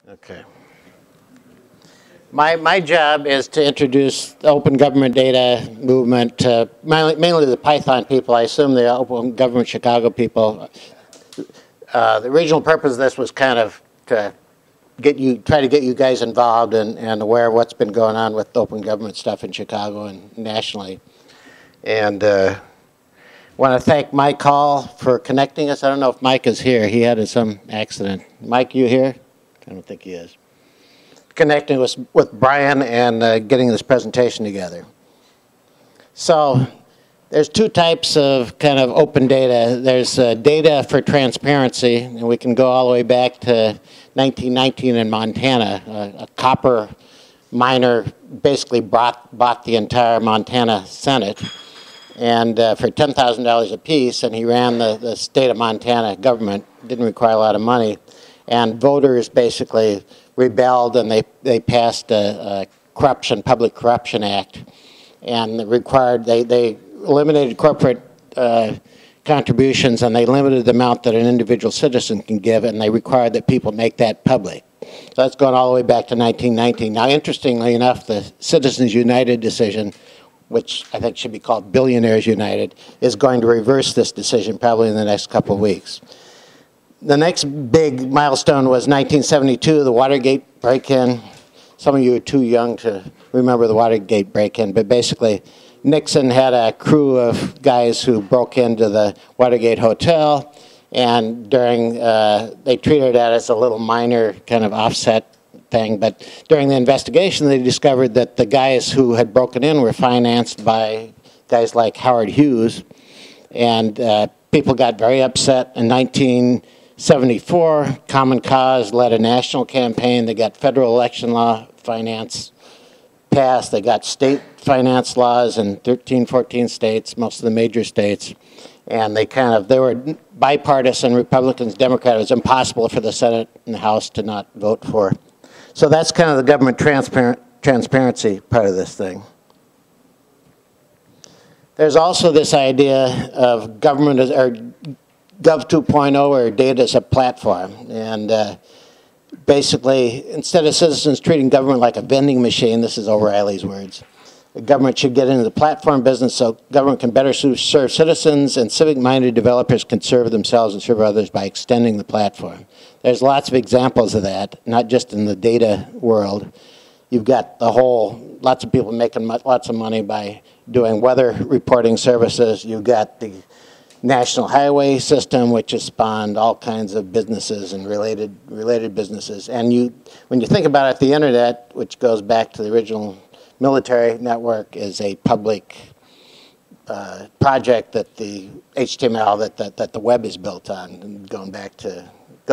Okay. My job is to introduce the open government data movement to mainly the Python people. I assume the open government Chicago people. The original purpose of this was kind of to try to get you guys involved and aware of what's been going on with open government stuff in Chicago and nationally. And want to thank Mike Hall for connecting us. I don't know if Mike is here. He had some accident. Mike, you here? I don't think he is. Connecting us with Brian and getting this presentation together. So there's two types of kind of open data. There's data for transparency, and we can go all the way back to 1919 in Montana. A copper miner basically bought the entire Montana Senate and for $10,000 apiece, and he ran the state of Montana government. Didn't require a lot of money, and voters basically rebelled, and they passed a Public Corruption Act, and they eliminated corporate contributions, and they limited the amount that an individual citizen can give, and they required that people make that public. So that's going all the way back to 1919. Now, interestingly enough, the Citizens United decision, which I think should be called Billionaires United, is going to reverse this decision probably in the next couple of weeks. The next big milestone was 1972, the Watergate Break-In. Some of you are too young to remember the Watergate Break-In, but basically Nixon had a crew of guys who broke into the Watergate Hotel, and they treated that as a little minor kind of offset thing, but during the investigation they discovered that the guys who had broken in were financed by guys like Howard Hughes, and people got very upset. In 1974, Common Cause led a national campaign. They got federal election law finance passed. They got state finance laws in 13, 14 states, most of the major states, and they were bipartisan, Republicans, Democrats. It was impossible for the Senate and the House to not vote for. So that's kind of the government transparency part of this thing. There's also this idea of government or Gov 2.0, or data as a platform. And basically, instead of citizens treating government like a vending machine, this is O'Reilly's words, the government should get into the platform business so government can better serve citizens, and civic-minded developers can serve themselves and serve others by extending the platform. There's lots of examples of that, not just in the data world. You've got lots of people making lots of money by doing weather reporting services. You've got the National Highway System, which has spawned all kinds of businesses and related businesses. And when you think about it, the internet, which goes back to the original military network, is a public project that the HTML that the web is built on, and goes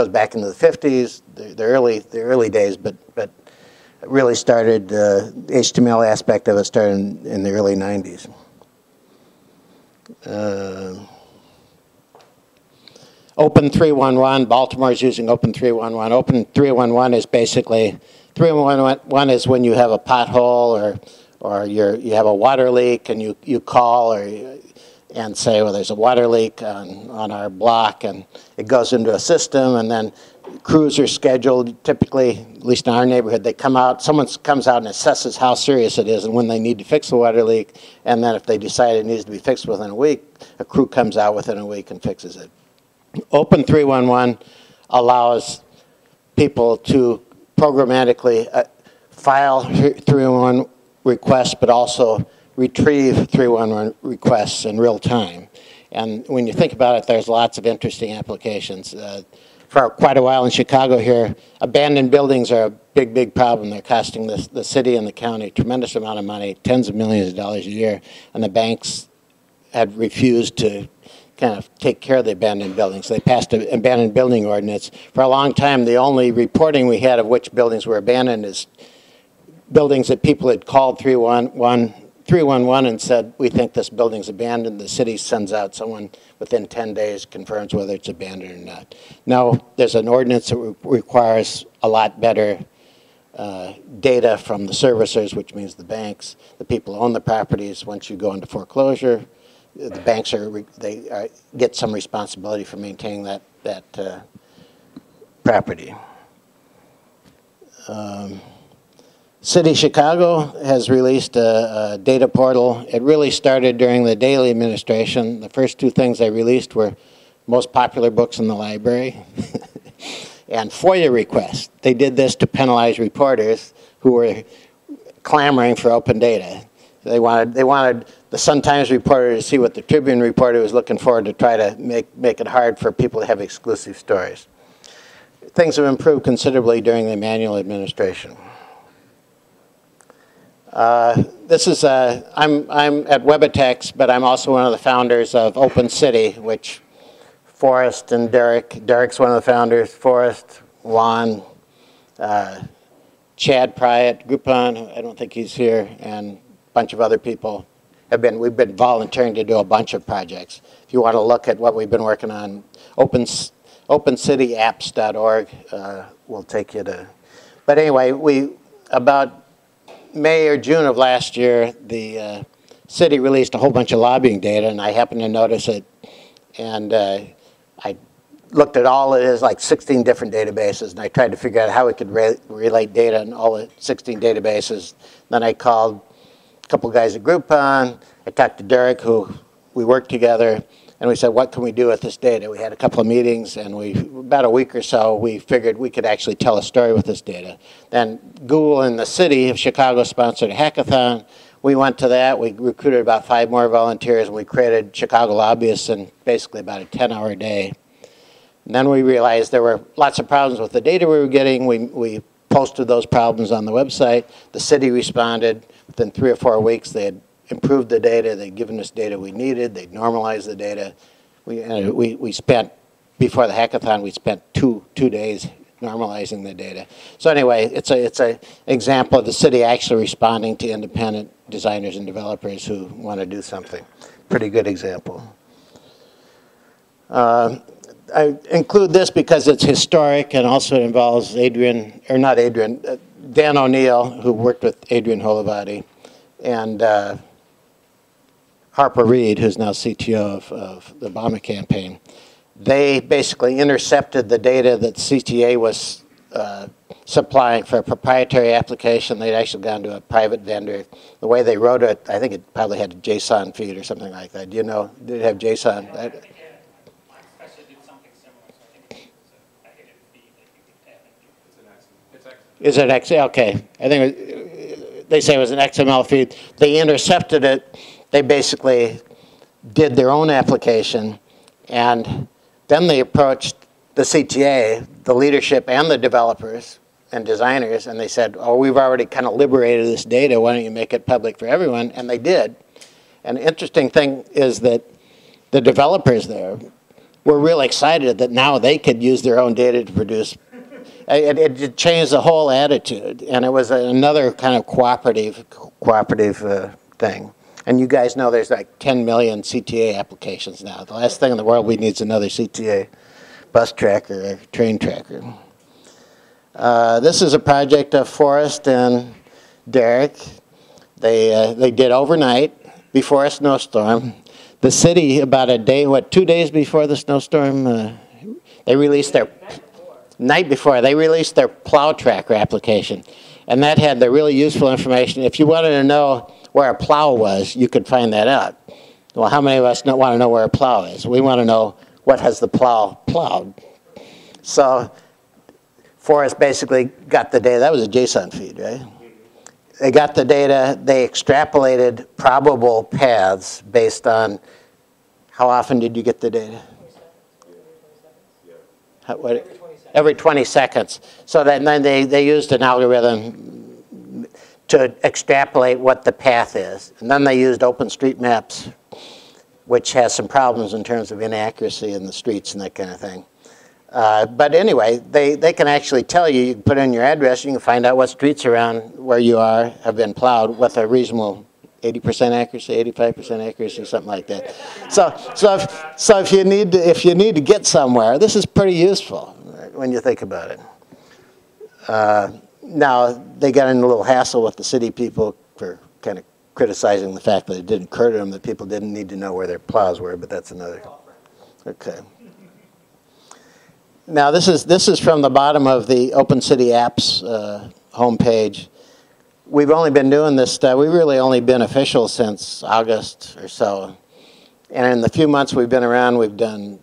back into the 50s, the early days, but it really started, the HTML aspect of it started in the early 90s. Open 311, Baltimore's using Open 311. Open 311 is basically, 311 is when you have a pothole or you have a water leak, and you call and say, well, there's a water leak on our block, and it goes into a system, and then crews are scheduled. Typically, at least in our neighborhood, someone comes out and assesses how serious it is and when they need to fix the water leak, and then if they decide it needs to be fixed within a week, a crew comes out within a week and fixes it. Open 311 allows people to programmatically file 311 requests, but also retrieve 311 requests in real time. And when you think about it, there's lots of interesting applications. For quite a while in Chicago here, abandoned buildings are a big problem. They're costing the city and the county a tremendous amount of money, tens of millions of dollars a year, and the banks had refused to kind of take care of the abandoned buildings. They passed an abandoned building ordinance. For a long time, the only reporting we had of which buildings were abandoned is buildings that people had called 311 and said, we think this building's abandoned. The city sends out someone within 10 days, confirms whether it's abandoned or not. Now, there's an ordinance that requires a lot better data from the servicers, which means the banks, the people who own the properties. Once you go into foreclosure, the banks get some responsibility for maintaining that property. City of Chicago has released a data portal. It really started during the Daley administration. The first two things they released were most popular books in the library and FOIA requests. They did this to penalize reporters who were clamoring for open data. They wanted the Sun-Times reporter to see what the Tribune reporter was looking for to try to make it hard for people to have exclusive stories. Things have improved considerably during the Emanuel administration. This is I'm at WebEtex, but I'm also one of the founders of Open City, which Forrest and Derek's one of the founders, Forrest, Juan, Chad Pryatt, Groupon, I don't think he's here, and a bunch of other people we've been volunteering to do a bunch of projects. If you want to look at what we've been working on, opencityapps.org will take you to. But anyway, about May or June of last year, the city released a whole bunch of lobbying data, and I happened to notice it. And I looked at all it is, like 16 different databases, and I tried to figure out how we could relate data in all the 16 databases. Then I called a couple guys at Groupon. I talked to Derek, who we worked together, and we said, what can we do with this data? We had a couple of meetings, and about a week or so, we figured we could actually tell a story with this data. Then Google and the city of Chicago sponsored a hackathon. We went to that. We recruited about 5 more volunteers, and we created Chicago Lobbyists in basically about a 10-hour day. And then we realized there were lots of problems with the data we were getting. We posted those problems on the website. The city responded. Within 3 or 4 weeks, they had improved the data. They'd given us data we needed. They'd normalized the data. We spent, before the hackathon, we spent two days normalizing the data. So anyway, it's an example of the city actually responding to independent designers and developers who want to do something. Pretty good example. I include this because it's historic and also it involves Dan O'Neill, who worked with Adrian Holovati, and Harper Reid, who's now CTO of the Obama campaign. They basically intercepted the data that CTA was supplying for a proprietary application. They'd actually gone to a private vendor. The way they wrote it, I think it probably had a JSON feed or something like that. Do you know, did it have JSON? Is it XML? Okay. I think they say it was an XML feed. They intercepted it. They basically did their own application, and then they approached the CTA, the leadership and the developers and designers, and they said, oh, we've already kind of liberated this data. Why don't you make it public for everyone? And they did. And the interesting thing is that the developers there were really excited that now they could use their own data to produce. It changed the whole attitude, and it was another kind of cooperative thing. And you guys know there's like 10 million CTA applications now. The last thing in the world we need is another CTA bus tracker or train tracker. This is a project of Forrest and Derek. They did overnight before a snowstorm. The city, about a day, 2 days before the snowstorm, they released their night before, they released their plow tracker application. And that had the really useful information. If you wanted to know where a plow was, you could find that out. Well, how many of us want to know where a plow is? We want to know what has the plow plowed. So Forrest basically got the data. That was a JSON feed, right? They got the data. They extrapolated probable paths based on how often did you get the data? Every 20 seconds. So then they used an algorithm to extrapolate what the path is. And then they used OpenStreetMaps, which has some problems in terms of inaccuracy in the streets and that kind of thing. But anyway, they can actually tell you, you can put in your address, you can find out what streets around where you are have been plowed with a reasonable 80% accuracy, 85% accuracy, something like that. So if you need to get somewhere, this is pretty useful when you think about it. Now, they got in a little hassle with the city people for kind of criticizing the fact that it didn't occur to them that people didn't need to know where their plows were, but that's another. Okay. Now, this is from the bottom of the Open City Apps homepage. We've only been doing this stuff. We've really only been official since August or so. And in the few months we've been around, we've been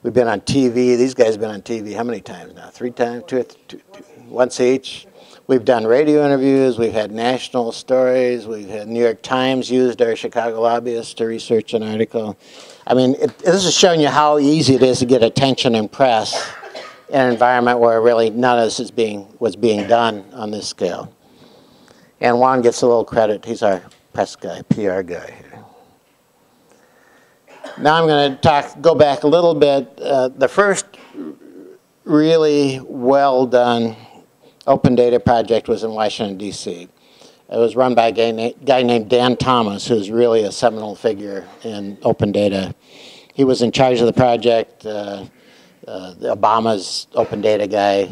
on TV. These guys have been on TV how many times now? 3 times? Two, once each. We've done radio interviews. We've had national stories. We've had New York Times used our Chicago lobbyists to research an article. I mean, this is showing you how easy it is to get attention and press in an environment where really none of this was being done on this scale. And Juan gets a little credit. He's our press guy, PR guy here. Now I'm going to go back a little bit. The first really well done open data project was in Washington, D.C. It was run by a guy named Dan Thomas, who's really a seminal figure in open data. He was in charge of the project. Obama's open data guy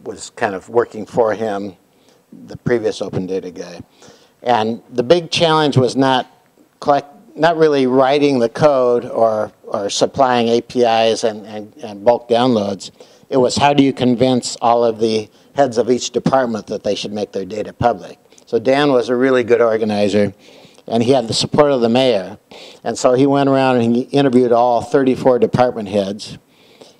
was kind of working for him, the previous open data guy. And the big challenge was not really writing the code or supplying APIs and bulk downloads. It was how do you convince all of the heads of each department that they should make their data public. So Dan was a really good organizer, and he had the support of the mayor. And so he went around and he interviewed all 34 department heads,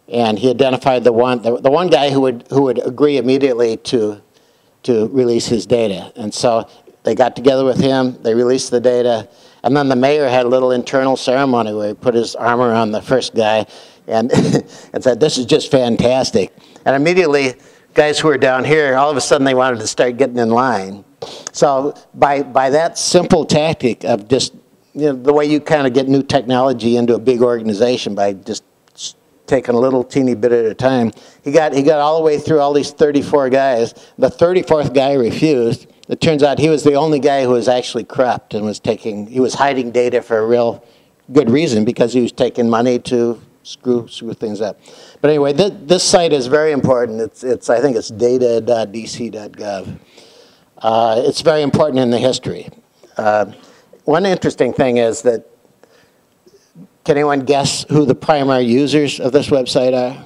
and he identified the one guy who would agree immediately to release his data. And so they got together with him, they released the data, and then the mayor had a little internal ceremony where he put his arm around the first guy and, and said, "This is just fantastic." And immediately, guys who were down here, all of a sudden they wanted to start getting in line. So by that simple tactic of just, the way you kind of get new technology into a big organization by just taking a little teeny bit at a time, he got all the way through all these 34 guys. The 34th guy refused. It turns out he was the only guy who was actually corrupt and he was hiding data for a real good reason, because he was taking money to screw things up. But anyway, this site is very important. I think it's data.dc.gov. It's very important in the history. One interesting thing is that, can anyone guess who the primary users of this website are?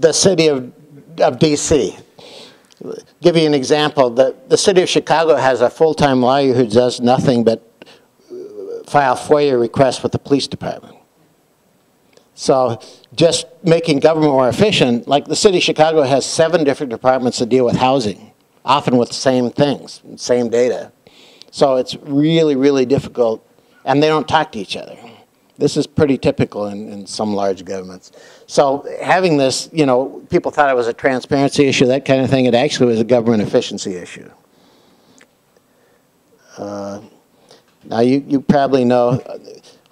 The city of DC. Give you an example. The city of Chicago has a full-time lawyer who does nothing but file FOIA requests with the police department. So just making government more efficient, like the city of Chicago has 7 different departments that deal with housing, often with the same things, same data. So it's really, really difficult, and they don't talk to each other. This is pretty typical in some large governments. So having this, people thought it was a transparency issue, that kind of thing. It actually was a government efficiency issue. Now you probably know,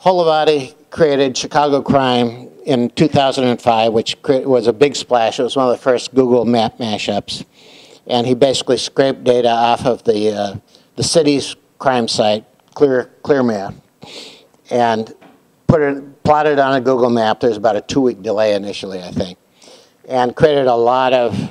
Holovati created Chicago Crime in 2005, which was a big splash. It was one of the first Google map mashups. And he basically scraped data off of the city's crime site, ClearMap, and plotted on a Google map. There's about a 2-week delay initially, I think, and created a lot of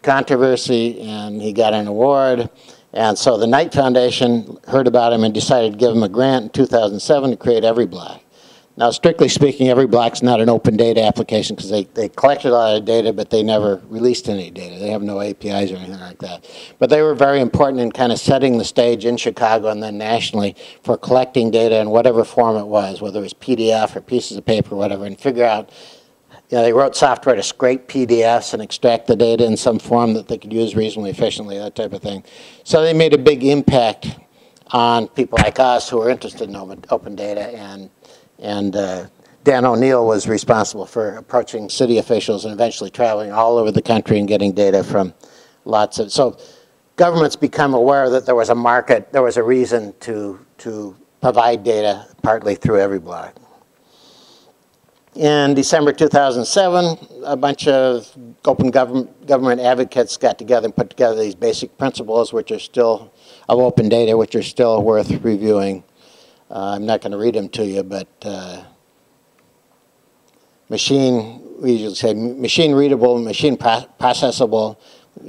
controversy, and he got an award. And so the Knight Foundation heard about him and decided to give him a grant in 2007 to create EveryBlock. Now, strictly speaking, EveryBlock's not an open data application because they collected a lot of data, but they never released any data. They have no APIs or anything like that. But they were very important in kind of setting the stage in Chicago and then nationally for collecting data in whatever form it was, whether it was PDF or pieces of paper or whatever, and figure out, they wrote software to scrape PDFs and extract the data in some form that they could use reasonably efficiently, that type of thing. So they made a big impact on people like us who are interested in open data, and Dan O'Neill was responsible for approaching city officials and eventually traveling all over the country and getting data from lots of, so governments become aware that there was a market, there was a reason to provide data partly through EveryBlock. In December 2007, a bunch of open government advocates got together and put together these basic principles, which are still, of open data, which are still worth reviewing. I'm not going to read them to you, but we usually say machine readable, machine processable,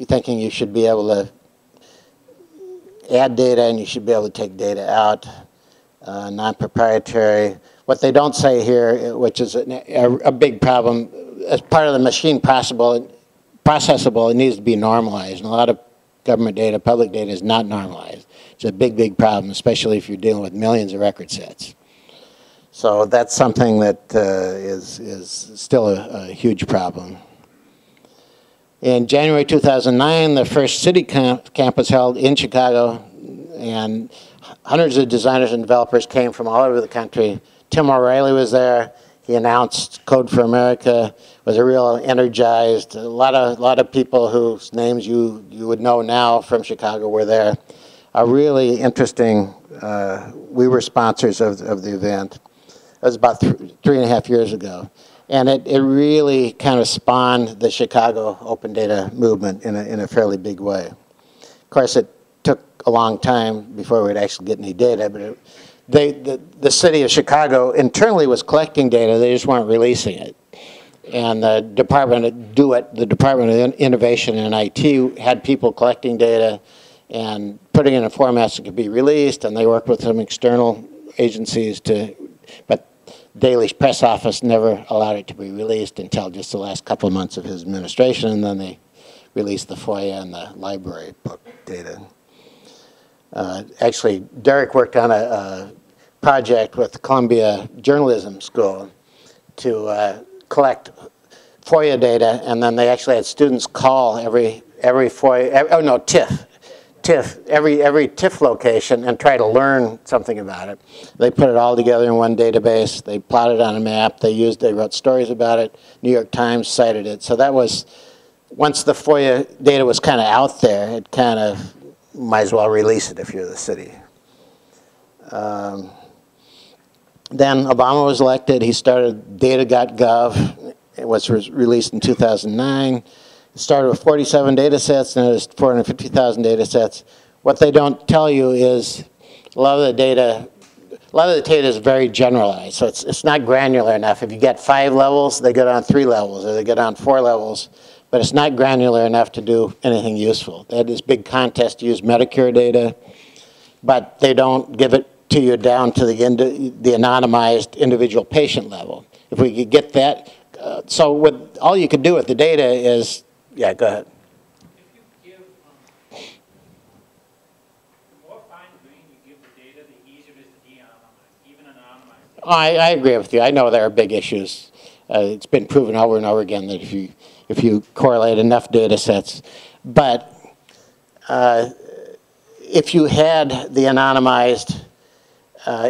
thinking you should be able to add data and you should be able to take data out, non-proprietary. What they don't say here, which is a big problem, as part of the machine processable, it needs to be normalized. And a lot of government data, public data, is not normalized. It's a big, big problem, especially if you're dealing with millions of record sets. So that's something that is still a huge problem. In January 2009, the first city camp was held in Chicago, and hundreds of designers and developers came from all over the country. Tim O'Reilly was there. He announced Code for America, was a real energized. A lot of people whose names you would know now from Chicago were there. A really interesting, we were sponsors of the event. It was about 3.5 years ago. And it really kind of spawned the Chicago open data movement in a fairly big way. Of course, it took a long time before we'd actually get any data, but the city of Chicago internally was collecting data, they just weren't releasing it. And the Department of the Department of Innovation and IT had people collecting data and putting it in formats that could be released, and they worked with some external agencies but Daily Press Office never allowed it to be released until just the last couple of months of his administration, and then they released the FOIA and the library book data. Actually, Derek worked on a project with the Columbia Journalism School to collect FOIA data, and then they actually had students call every FOIA, TIFF, every TIFF location and try to learn something about it. They put it all together in one database. They plotted on a map. They wrote stories about it. New York Times cited it. So that was, once the FOIA data was kind of out there, it kind of might as well release it if you're the city. Then Obama was elected. He started data.gov. It was released in 2009. It started with 47 data sets, and it was 450,000 data sets. What they don't tell you is a lot of the data is very generalized, so it's not granular enough. If you get 5 levels, they get on 3 levels, or they get on 4 levels, but it's not granular enough to do anything useful. They had this big contest to use Medicare data, but they don't give it to you down to the anonymized individual patient level. If we could get that, so all you could do with the data is, yeah, go ahead. If you give, the more fine-grained you give the data, the easier it is to de-anonymize, even anonymized data. Oh, I agree with you. I know there are big issues. It's been proven over and over again that if you correlate enough data sets, but if you had the anonymized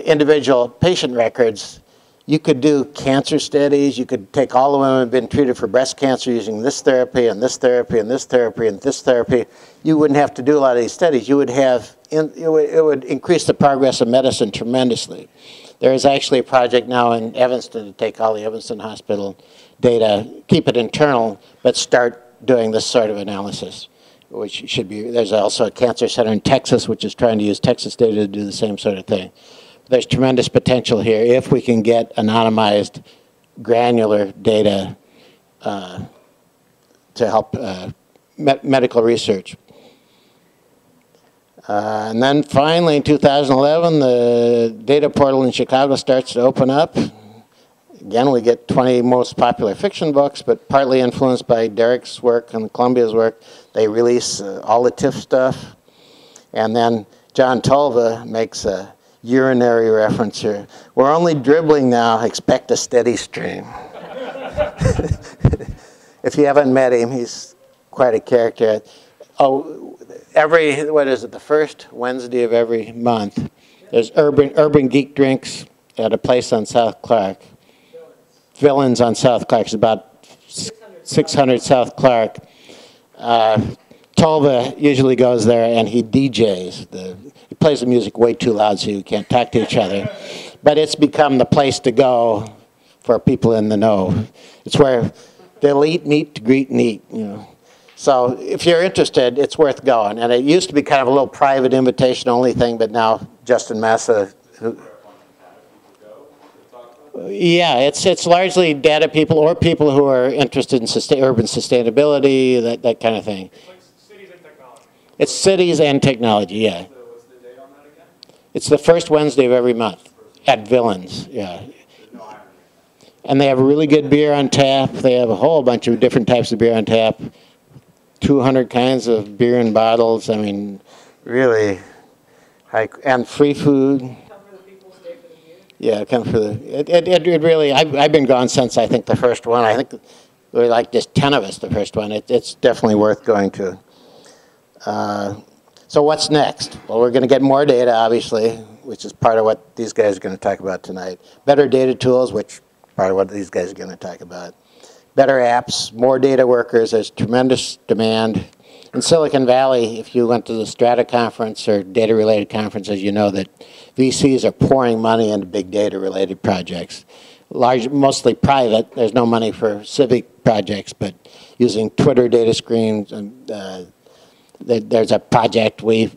individual patient records, you could do cancer studies. You could take all the women who have been treated for breast cancer using this therapy and this therapy and this therapy and this therapy. You wouldn't have to do a lot of these studies. You would have, it would increase the progress of medicine tremendously. There is actually a project now in Evanston to take all the Evanston Hospital data, keep it internal, but start doing this sort of analysis, which should be, there's also a cancer center in Texas which is trying to use Texas data to do the same sort of thing. There's tremendous potential here if we can get anonymized, granular data to help medical research. And then finally in 2011, the data portal in Chicago starts to open up. Again, we get 20 most popular fiction books, but partly influenced by Derek's work and Columbia's work. They release all the TIFF stuff. And then John Tolva makes a urinary reference here. We're only dribbling now, expect a steady stream. If you haven't met him, he's quite a character. Oh, what is it, the first Wednesday of every month, there's urban geek drinks at a place on South Clark. Villains on South Clark. It's about 600 South Clark. Tolva usually goes there and he DJs. He plays the music way too loud so you can't talk to each other. But it's become the place to go for people in the know. It's where the elite meet to greet and eat, you know. So if you're interested, it's worth going. And it used to be kind of a little private invitation-only thing, but now Justin Massa, yeah, it's largely data people or people who are interested in urban sustainability, that kind of thing. It's like cities and technology. It's cities and technology, yeah. What's the date on that again? It's the first Wednesday of every month at Villains, yeah. And they have really good beer on tap. They have a whole bunch of different types of beer on tap. 200 kinds of beer in bottles. I mean, really high, and free food. Come for the people, stay for the beer. Yeah, come for the. It really. I've been gone since I think the first one. I think there were like just 10 of us the first one. It's definitely worth going to. So what's next? Well, we're going to get more data, obviously, which is part of what these guys are going to talk about tonight. Better data tools, which is part of what these guys are going to talk about. Better apps, more data workers. There's tremendous demand. In Silicon Valley, if you went to the Strata conference or data-related conferences, you know that VCs are pouring money into big data-related projects. Mostly private. There's no money for civic projects, but using Twitter data screens. And there's a project we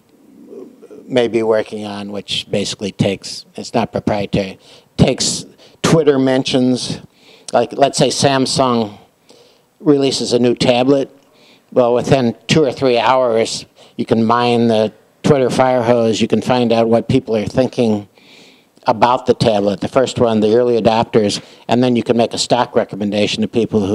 may be working on, which basically takes, it's not proprietary, takes Twitter mentions. Like, let's say Samsung releases a new tablet. Well, within 2 or 3 hours, you can mine the Twitter fire hose. You can find out what people are thinking about the tablet, the first one, the early adopters, and then you can make a stock recommendation to people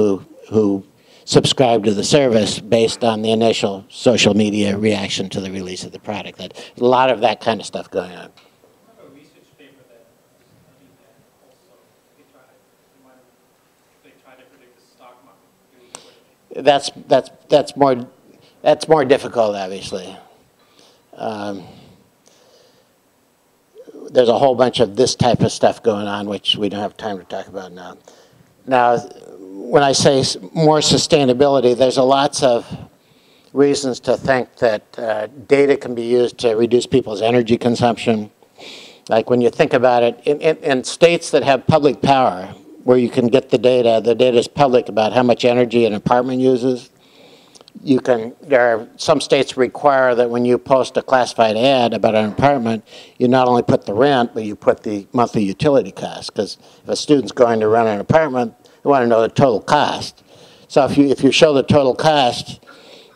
who subscribe to the service based on the initial social media reaction to the release of the product. That, a lot of that kind of stuff going on. A research paper that studied that also. They try to predict the stock market. That's more difficult, obviously. There's a whole bunch of this type of stuff going on, which we don't have time to talk about now. Now, when I say more sustainability, there's lots of reasons to think that data can be used to reduce people's energy consumption. Like when you think about it, in states that have public power, where you can get the data is public about how much energy an apartment uses. There are some states require that when you post a classified ad about an apartment, you not only put the rent, but you put the monthly utility cost. Because if a student's going to rent an apartment, they want to know the total cost. So if you show the total cost,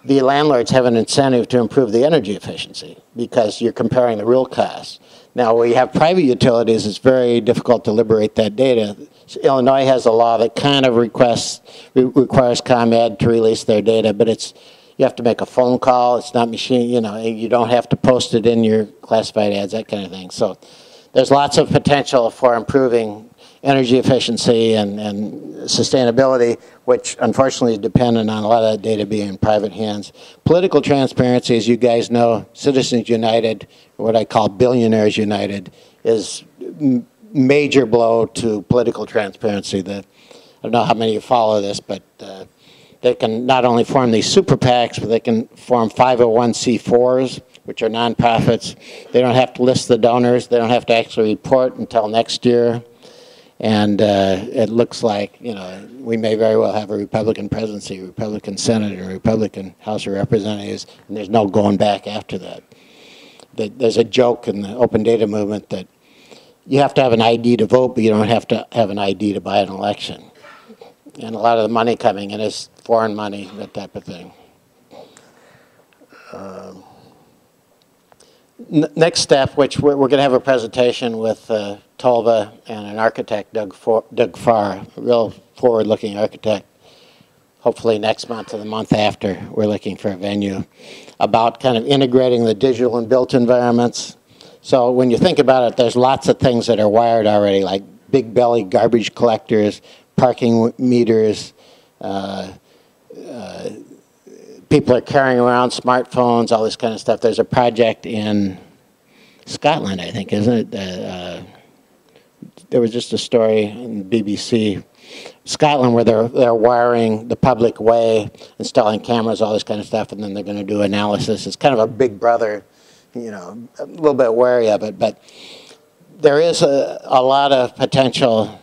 the landlords have an incentive to improve the energy efficiency because you're comparing the real cost. Now, where you have private utilities, it's very difficult to liberate that data. So Illinois has a law that kind of requires ComEd to release their data, but you have to make a phone call. It's not machine, you don't have to post it in your classified ads, that kind of thing. So there's lots of potential for improving energy efficiency and sustainability, which unfortunately is dependent on a lot of that data being in private hands. Political transparency, as you guys know, Citizens United, what I call Billionaires United, is major blow to political transparency. I don't know how many of you follow this, but they can not only form these super PACs, but they can form 501c4s, which are nonprofits. They don't have to list the donors. They don't have to actually report until next year. And it looks like, we may very well have a Republican presidency, a Republican Senate, and a Republican House of Representatives, and there's no going back after that. There's a joke in the open data movement that you have to have an ID to vote, but you don't have to have an ID to buy an election. And a lot of the money coming in is foreign money, that type of thing. Next step, which we're going to have a presentation with Tolva and an architect, Doug Farr, a real forward-looking architect. Hopefully next month or the month after, we're looking for a venue about kind of integrating the digital and built environments. So when you think about it, there's lots of things that are wired already, like big belly garbage collectors, parking meters. People are carrying around smartphones, all this kind of stuff. There's a project in Scotland, I think, isn't it? There was just a story in BBC, Scotland, where they're wiring the public way, installing cameras, all this kind of stuff, and then they're going to do analysis. It's kind of a big brother, a little bit wary of it, but there is a lot of potential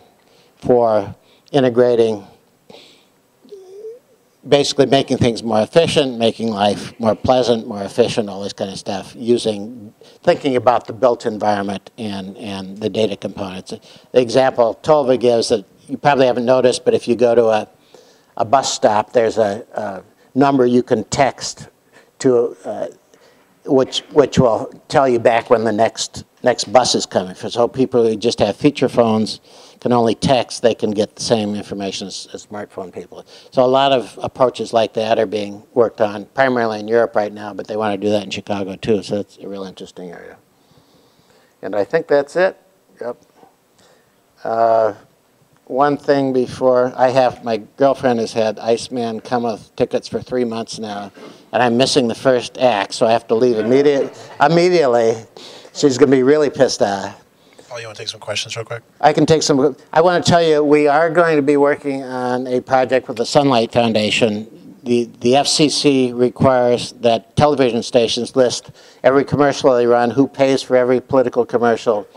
for integrating, basically making things more efficient, making life more pleasant, more efficient, all this kind of stuff, thinking about the built environment and the data components. The example Tolva gives that you probably haven't noticed, but if you go to a bus stop, there's a number you can text to, which will tell you back when the next next bus is coming. So people who just have feature phones can only text, they can get the same information as smartphone people. So a lot of approaches like that are being worked on, primarily in Europe right now, but they want to do that in Chicago too, so it's a real interesting area. And I think that's it. Yep. One thing before, my girlfriend has had Iceman Cometh tickets for 3 months now, and I'm missing the first act, so I have to leave immediately. She's going to be really pissed off. Oh, you want to take some questions real quick? I can take some. I want to tell you, we are going to be working on a project with the Sunlight Foundation. The FCC requires that television stations list every commercial they run, who pays for every political commercial.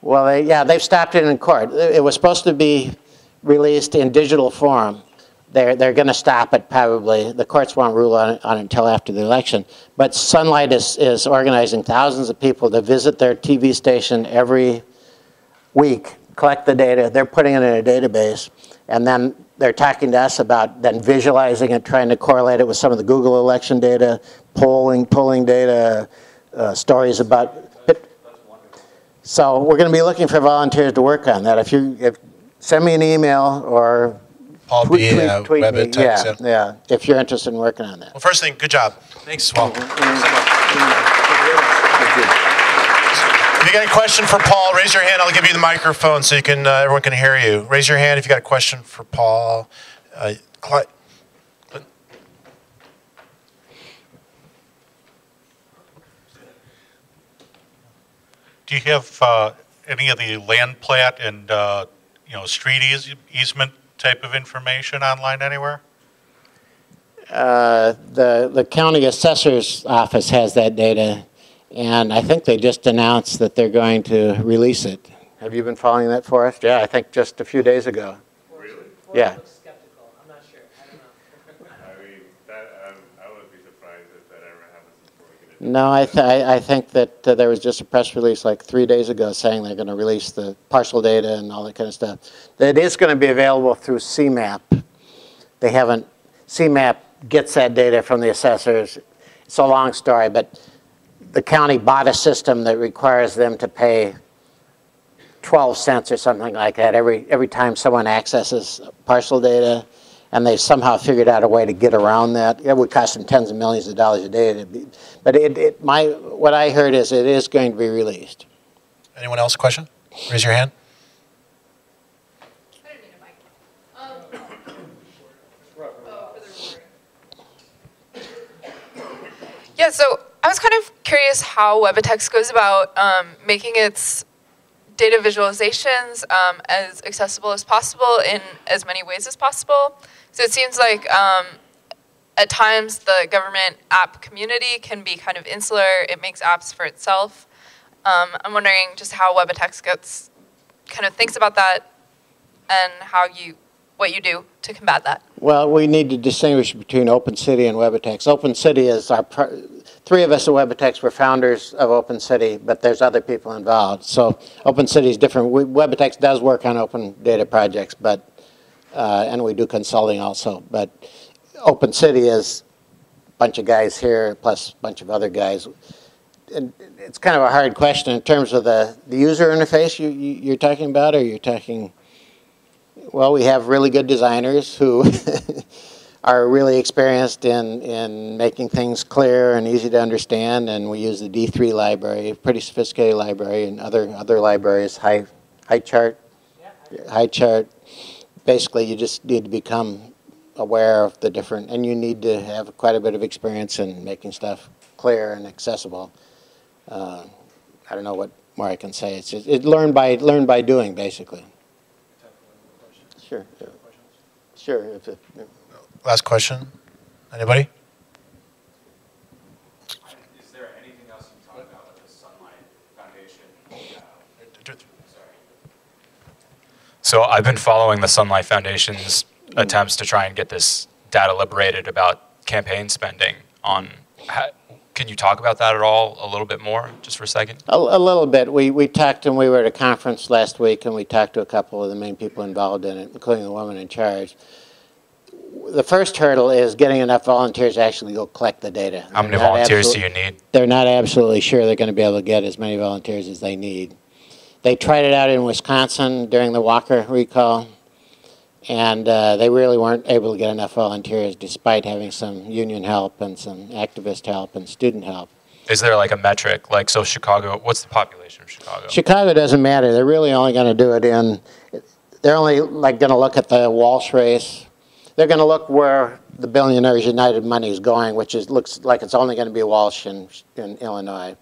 Well, they've stopped it in court. It was supposed to be released in digital form. They're going to stop it probably. The courts won't rule on it until after the election. But Sunlight is organizing thousands of people to visit their TV station every week, collect the data. They're putting it in a database, and then they're talking to us about then visualizing it, trying to correlate it with some of the Google election data, polling data, stories about. So we're going to be looking for volunteers to work on that. If send me an email or Paul tweet me. WebEdTech, Yeah, if you're interested in working on that. Well, first thing, good job. Thanks, Paul. If you got a question for Paul, raise your hand. I'll give you the microphone so you can everyone can hear you. Raise your hand if you got a question for Paul. Do you have any of the land plat and street easement type of information online anywhere? The county assessor's office has that data, and I think they just announced that they're going to release it. Have you been following that for us? Yeah, I think just a few days ago. Really? Yeah. Skeptical. I'm not sure. I don't know. I mean, I would be surprised if that ever happens before we get it. No, I think that there was just a press release like 3 days ago saying they're going to release the parcel data and all that kind of stuff. It is going to be available through CMAP. They haven't, CMAP gets that data from the assessors. It's a long story, but the county bought a system that requires them to pay 12 cents or something like that every time someone accesses parcel data, and they somehow figured out a way to get around that. It would cost them tens of millions of dollars a day. But what I heard is it is going to be released. Anyone else a question? Raise your hand. I didn't need a mic. Oh, for the recording. Yeah, so I was kind of curious how WebEdTech goes about making its data visualizations as accessible as possible in as many ways as possible. So it seems like at times the government app community can be kind of insular. It makes apps for itself. I'm wondering just how WebEdTech kind of thinks about that and what you do to combat that. Well, we need to distinguish between OpenCity and WebEdTech. OpenCity is three of us at WebEdTech were founders of OpenCity, but there's other people involved. So OpenCity is different. WebEdTech does work on open data projects, but and we do consulting also. But OpenCity is a bunch of guys here plus a bunch of other guys. And it's kind of a hard question in terms of the user interface you're talking about, or you're talking. Well, we have really good designers who are really experienced in making things clear and easy to understand, and we use the D3 library, pretty sophisticated library, and other libraries, HighChart. Basically, you just need to become aware of the different, and you need to have quite a bit of experience in making stuff clear and accessible. I don't know what more I can say. It's just, learn by doing, basically. Sure. Sure. Last question. Anybody? Is there anything else you can talk about with the Sunlight Foundation? So I've been following the Sunlight Foundation's attempts to try and get this data liberated about campaign spending on. Can you talk about that at all a little bit more, just for a second? A little bit. We talked, and we were at a conference last week, and we talked to a couple of the main people involved in it, including the woman in charge. the first hurdle is getting enough volunteers to actually go collect the data. How many volunteers do you need? They're not absolutely sure they're going to be able to get as many volunteers as they need. They tried it out in Wisconsin during the Walker recall, and they really weren't able to get enough volunteers despite having some union help and some activist help and student help. Is there like a metric? Like, so Chicago, what's the population of Chicago? Chicago doesn't matter. They're really only going to do it in, they're only like going to look at the Walsh race. They're going to look where the Billionaires United money is going, which is, looks like it's only going to be Walsh in Illinois.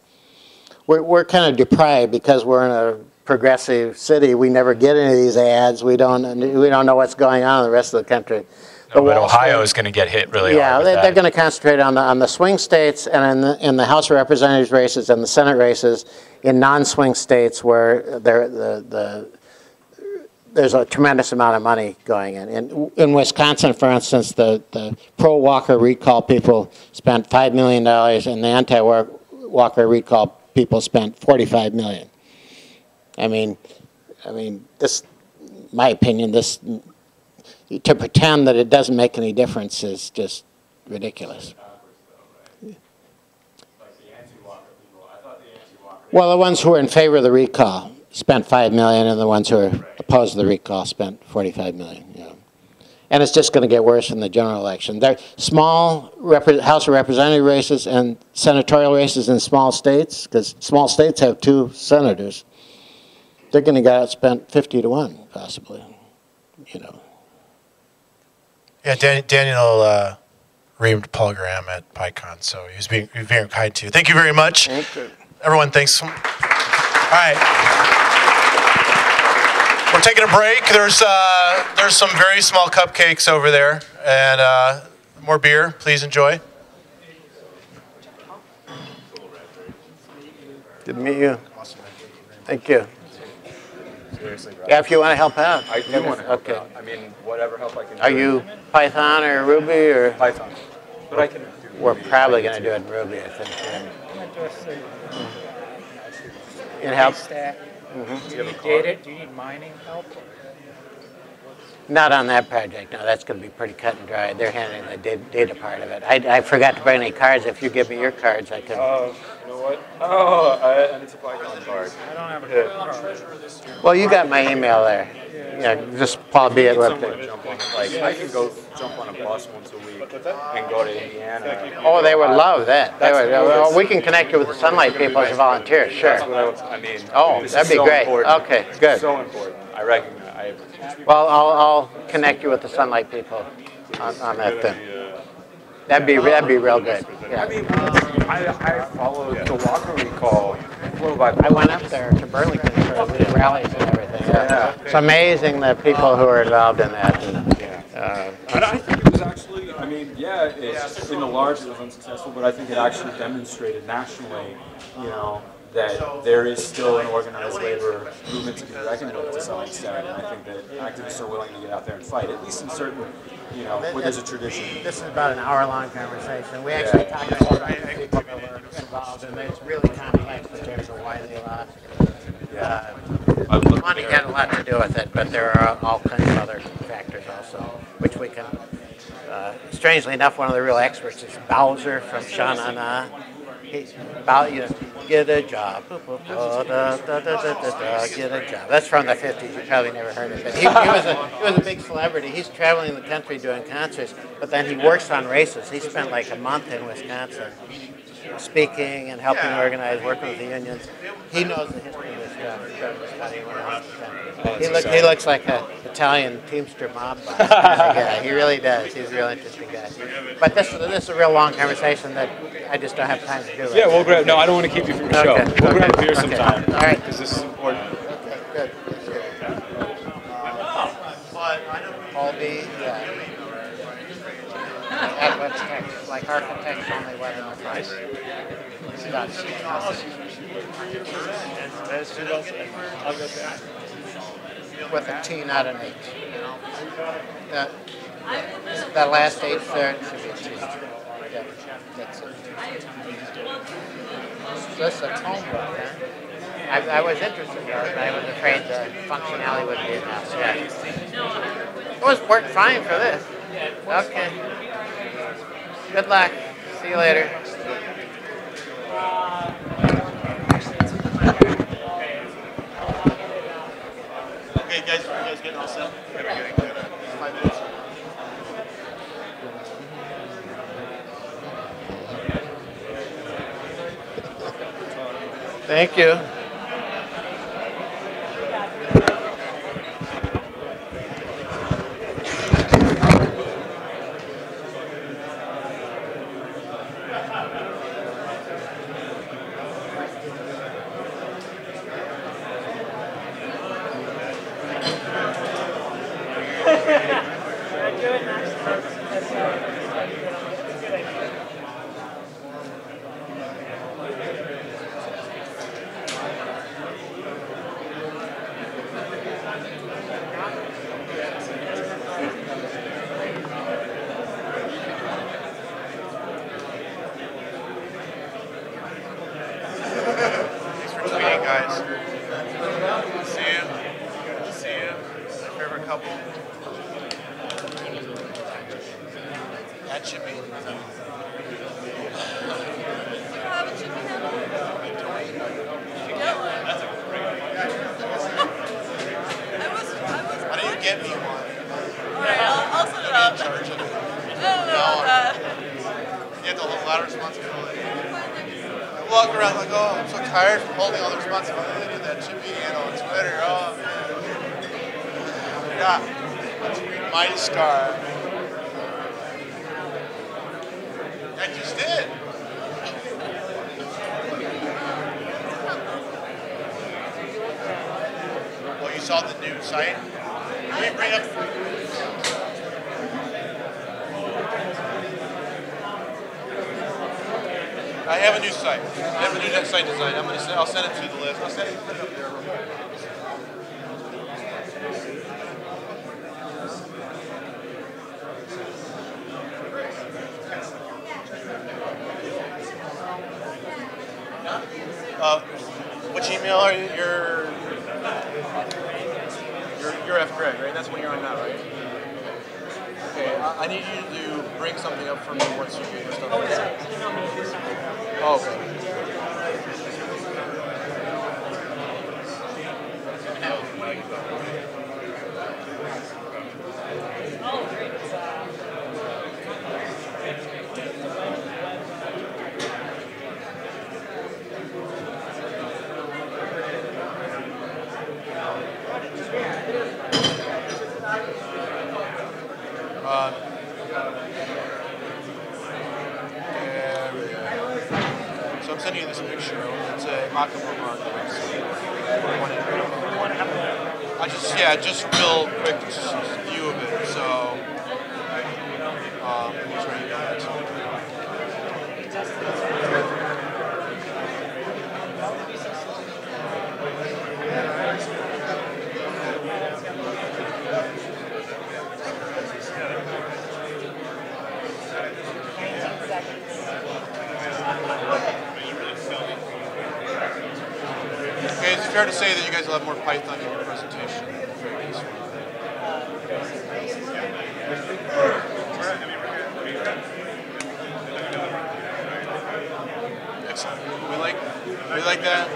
We're kind of deprived because we're in a progressive city. We never get any of these ads. We don't know what's going on in the rest of the country. No, but Ohio is going to get hit really hard. Yeah, they're going to concentrate on the swing states and in the House of Representatives races and the Senate races in non-swing states where there's a tremendous amount of money going in. In Wisconsin, for instance, the pro-Walker recall people spent $5 million and the anti-Walker recall people spent $45 million. I mean, this, my opinion, this, to pretend that it doesn't make any difference is just ridiculous. Well, the ones who are in favor of the recall spent $5 million, and the ones who are opposed to the recall spent $45 million. Yeah. And it's just going to get worse in the general election. There are small House of Representative races and senatorial races in small states, because small states have 2 senators. They're going to get outspent 50-1, possibly. You know. Yeah, Daniel reamed Paul Graham at PyCon, so he was being very kind to you. Thank you very much. Thank you. Everyone, thanks. All right. We're taking a break. There's some very small cupcakes over there, and more beer. Please enjoy. Good to meet you. Awesome. Thank you. Seriously, bro. Yeah, if you want to help out. I do want to help Okay. out. I mean, whatever help I can do. Are you Python or Ruby or? Python. But I can do We're Ruby. probably going to do it in Ruby, I think. Yeah. In help? Do you have a car? Data, do you need mining help? Not on that project. No, that's going to be pretty cut and dry. They're handling the data part of it. I forgot to bring any cards. If you give me your cards, I can. You know what? Oh, I need to Python card. I don't have a card. Well, you got my email there. Yeah, just Paul B. at Someone to webpage. jump on, like, I can go jump on a bus once a week and go to Indiana. Oh, they would love that. They would, That's- we can connect you with the Sunlight people as a volunteer. Sure. That's what I mean. Oh, this that'd is be so great. important. Okay, It's good. so important. I recognize. I appreciate it. Well, I'll connect you with the Sunlight people on that thing. That'd be real good. Yeah. I mean, I followed the Walker recall little by I went up there to Burlington for the rallies and everything. Yeah. It's amazing the people who are involved in that. And I think it was actually, I mean, yeah, it's in the large it was unsuccessful, but I think it actually demonstrated nationally, you know, that there is still an organized labor movement to be reckoned with to some extent. And I think that activists are willing to get out there and fight, at least in certain, you know, where there's a tradition. This is about an hour-long conversation. We actually talked to people who were involved, and it's really complex in terms of why they lost. Money had a lot to do with it, but there are all kinds of other factors also, which we can. Strangely enough, one of the real experts is Bowser from Sha Na Na. Get a job. Get a job. That's from the 50s. You probably never heard of it. He was a big celebrity. He's traveling the country doing concerts, but then he works on races. He spent like a month in Wisconsin speaking and helping organize, working with the unions. He knows the history of this stuff. He looks like an Italian Teamster mob boss kind of guy. He really does. He's a real interesting guy. But this is a real long conversation that I just don't have time to do. Yeah, we'll grab, no, I don't want to keep you from your show. We'll grab a beer sometime. All right. Because this is important. Okay, good. Paul B. Architects, like architects only wet in the price. With a T, not an H. That last H there should be a T. Yeah, that's it. So this is a tone book, huh? I was interested in it, but I was afraid the functionality would be enough. Yeah. It was worked fine for this. Okay. Good luck. See you later. Okay, guys, are you guys getting all set? Yeah, we're getting good. 5 minutes. Thank you. Thanks for tweeting, guys. See you. Good to see you. My favorite couple. That should be. Why don't you get me one? Alright, I'll set it up. In charge of it. You have to hold a lot of responsibility. I walk around like, oh, I'm so tired from holding all the responsibility to that Chippy handle on Twitter. Oh, man. Yeah. Let's read Mighty Scar. I just did. Oh, you saw the new site? Let me bring up. I have a new site. I have a new site design. I'll send it to the list. I'll send it put it up there real quick. Which email are you? You're F. Greg, right? That's what you're on now, right? Okay, I need you to bring something up for me once you get your stuff. Oh, yeah. Oh, okay. So I'm sending you this picture. It's a mock-up of our just real quick view of it. So, here's where you go. Okay, it's fair to say that you guys will have more Python in your presentation. Excellent. We like that.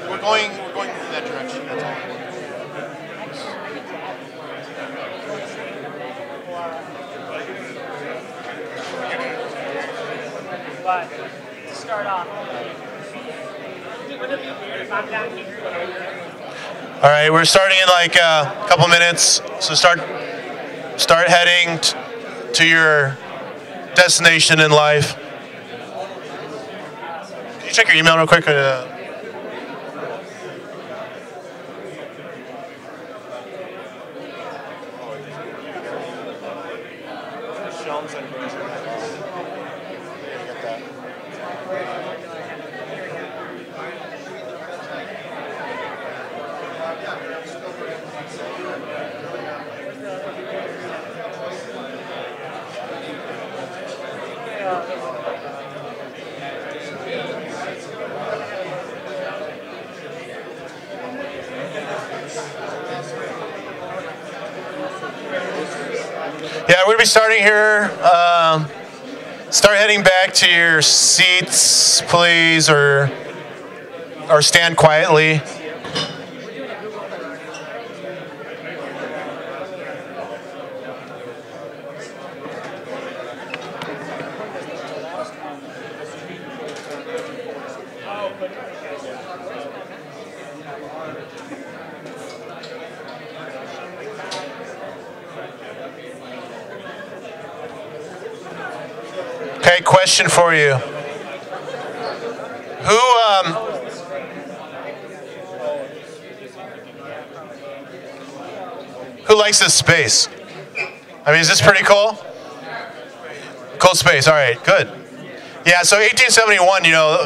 We're going in that direction. That's all. But to start off, would it be weird if I'm down here? All right, we're starting in like a couple minutes. So start heading to your destination in life. Can you check your email real quick? Yeah, we're going to be starting here. Start heading back to your seats, please, or stand quietly. Okay, question for you. Who likes this space? I mean, is this pretty cool? Cool space, all right, good. Yeah, so 1871, you know,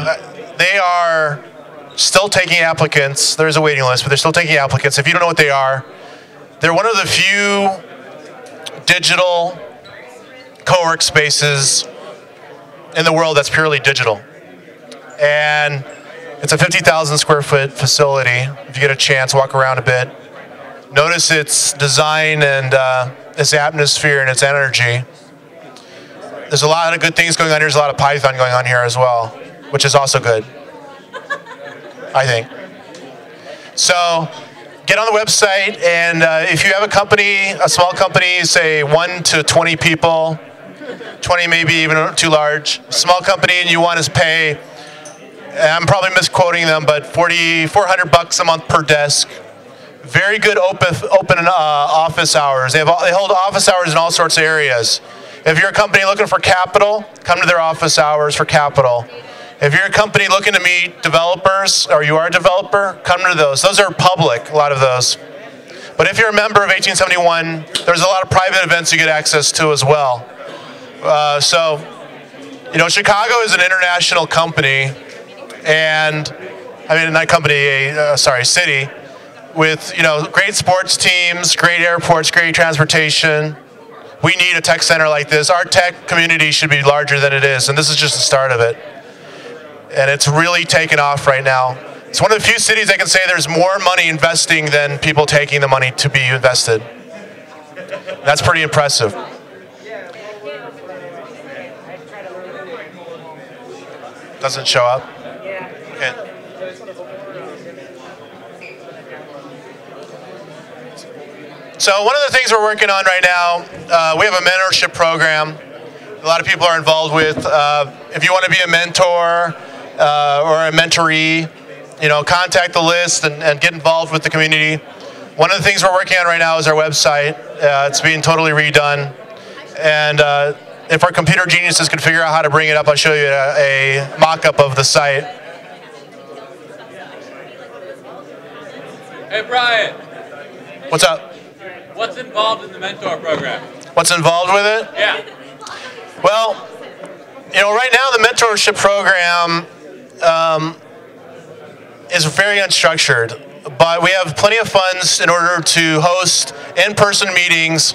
they are still taking applicants. There's a waiting list, but they're still taking applicants. If you don't know what they are, they're one of the few digital co-work spaces in the world that's purely digital. And it's a 50,000 square foot facility. If you get a chance, walk around a bit. Notice its design and its atmosphere and its energy. There's a lot of good things going on here. There's a lot of Python going on here as well, which is also good, I think. So get on the website, and if you have a company, a small company, say 1 to 20 people, 20 maybe even too large, small company, and you want to pay, I'm probably misquoting them, but $400 a month per desk. Very good open office hours. They hold office hours in all sorts of areas. If you're a company looking for capital, come to their office hours for capital. If you're a company looking to meet developers, or you are a developer, come to those. Those are public, a lot of those. But if you're a member of 1871, there's a lot of private events you get access to as well. So, you know, Chicago is an international company, and, I mean, not company, city, with, you know, great sports teams, great airports, great transportation. We need a tech center like this. Our tech community should be larger than it is, and this is just the start of it. And it's really taken off right now. It's one of the few cities I can say there's more money investing than people taking the money to be invested. That's pretty impressive. Doesn't show up? Okay. So one of the things we're working on right now, we have a mentorship program a lot of people are involved with. If you want to be a mentor or a mentoree, you know, contact the list and get involved with the community. One of the things we're working on right now is our website. It's being totally redone. And if our computer geniuses can figure out how to bring it up, I'll show you a mock-up of the site. Hey, Brian. What's up? What's involved in the mentor program? What's involved with it? Yeah. Well, you know, right now the mentorship program is very unstructured, but we have plenty of funds in order to host in-person meetings,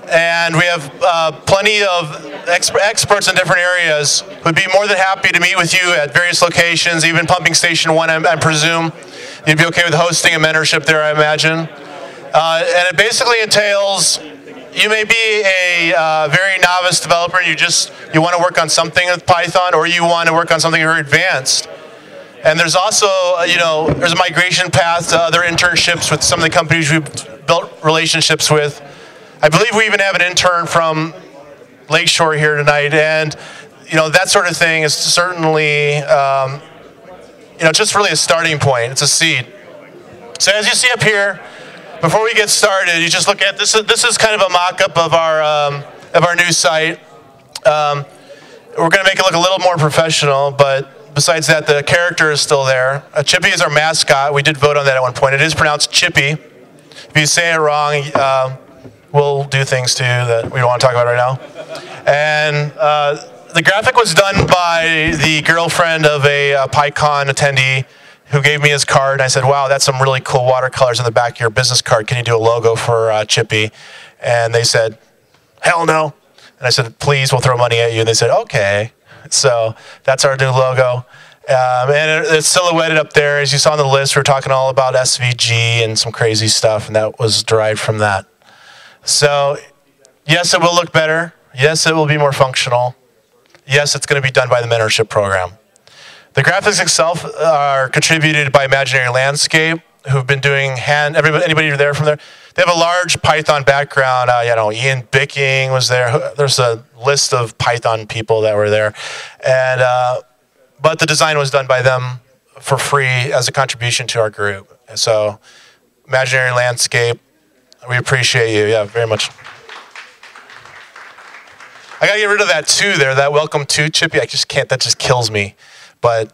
and we have plenty of experts in different areas who'd be more than happy to meet with you at various locations, even Pumping Station 1, I presume. You'd be okay with hosting a mentorship there, I imagine. And it basically entails, you may be a very novice developer and you want to work on something with Python, or you want to work on something very advanced. And there's also, you know, there's a migration path to other internships with some of the companies we've built relationships with. I believe we even have an intern from Lakeshore here tonight, and you know, that sort of thing is certainly, you know, just really a starting point. It's a seed. So as you see up here, before we get started, you just look at this. This is kind of a mock-up of our new site. We're going to make it look a little more professional, but besides that, the character is still there. Chippy is our mascot. We did vote on that at one point. It is pronounced Chippy. If you say it wrong, we'll do things to you that we don't want to talk about right now. And the graphic was done by the girlfriend of a PyCon attendee who gave me his card. And I said, wow, that's some really cool watercolors on the back of your business card. Can you do a logo for Chippy? And they said, hell no. And I said, please, we'll throw money at you. And they said, okay. So that's our new logo. And it's silhouetted up there. As you saw on the list, we were talking all about SVG and some crazy stuff, and that was derived from that. So Yes, it will look better. Yes, it will be more functional. Yes, it's going to be done by the mentorship program. The graphics itself are contributed by Imaginary Landscape, who've been doing anybody there from there? They have a large Python background. Ian Bicking was there. There's a list of Python people that were there. And, but the design was done by them for free as a contribution to our group. So, Imaginary Landscape, we appreciate you, yeah, very much. I gotta get rid of that "to" there, that welcome to Chippy. I just can't, that just kills me. But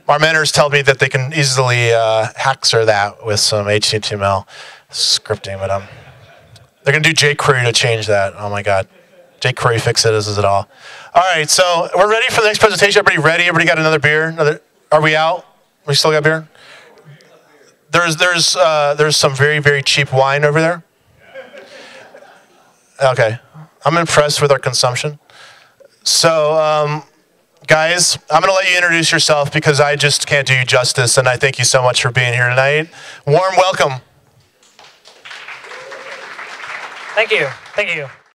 our mentors tell me that they can easily hackser that with some HTML scripting, but they're gonna do jQuery to change that. Oh my God, jQuery fixes it all. All right, so we're ready for the next presentation. Everybody ready? Everybody got another beer? Are we out? We still got beer? There's some very, very cheap wine over there. Okay, I'm impressed with our consumption. So, guys, I'm going to let you introduce yourself because I just can't do you justice, and I thank you so much for being here tonight. Warm welcome. Thank you. Thank you.